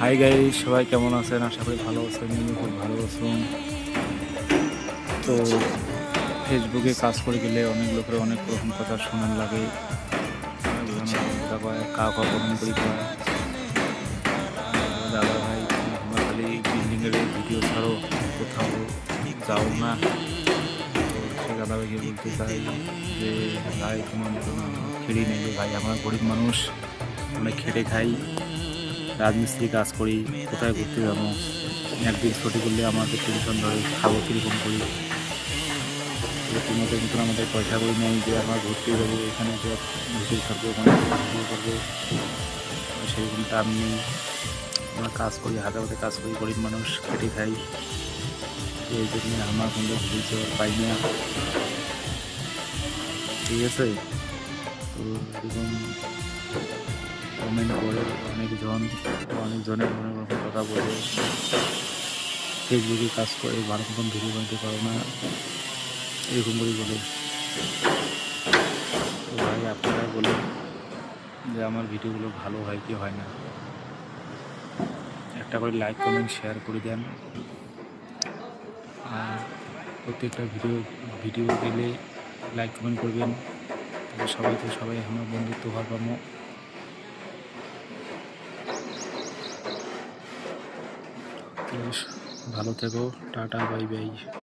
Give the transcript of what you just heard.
Hi guys, সবাই কেমন আছেন? আশা করি ভালো আছেন। আমিও খুব ভালো আছেন। তো ফেসবুকে কাজ করে গেলে অনেক লোকের অনেক রকম কথা শোনার লাগে। অনেক ধরনের কথা কয়, কাউকে কমেন্ট করি কয় দাদা ভাই তুমি তোমরা খালি বিল্ডিংয়ের ভিডিও ছাড়ো, কোথাও যাও না। তো সে দাদা ভাইকে বলতে চাই যে ভাই তোমার মতন খেড়ি নেই রে ভাই, আমরা গরিব মানুষ, অনেক খেটে খাই, রাজমিস্ত্রি কাজ করি, কোথায় ঘুরতে যাবো? একদিন ছুটি করলে আমাদের টেনশন ধরে, খাবো কীরকম করি? তোমাদের মতন আমাদের পয়সা করে নেই যে আমরা ঘুরতে যাবো, এখানে যে ভিডিও ছাড়বো, ওখানে ভিডিও করবো, সেরকম টাইম নেই। আমরা কাজ করি, হাতে হাতে কাজ করি, গরিব মানুষ, খেটে খাই। এই জন্য আমার কোনো ঘুরে যাওয়ার পাই না, ঠিক আছে? তো এরকম কমেন্ট করে অনেকজনের অনেক রকম কথা বলে, ফেসবুকে কাজ করে ভালো মতন ভিডিও বানাতে পারো না, এরকম করে বলে। তো ভাই আপনারা বলেন যে আমার ভিডিওগুলো ভালো হয় কি হয় না, একটা করে লাইক কমেন্ট শেয়ার করে দেন। আর প্রত্যেকটা ভিডিও দিলে লাইক কমেন্ট করবেন, তাহলে সবাই আমার বন্ধুত্ব হওয়ার পাবো। ভালো থেকো, টাটা বাই বাই।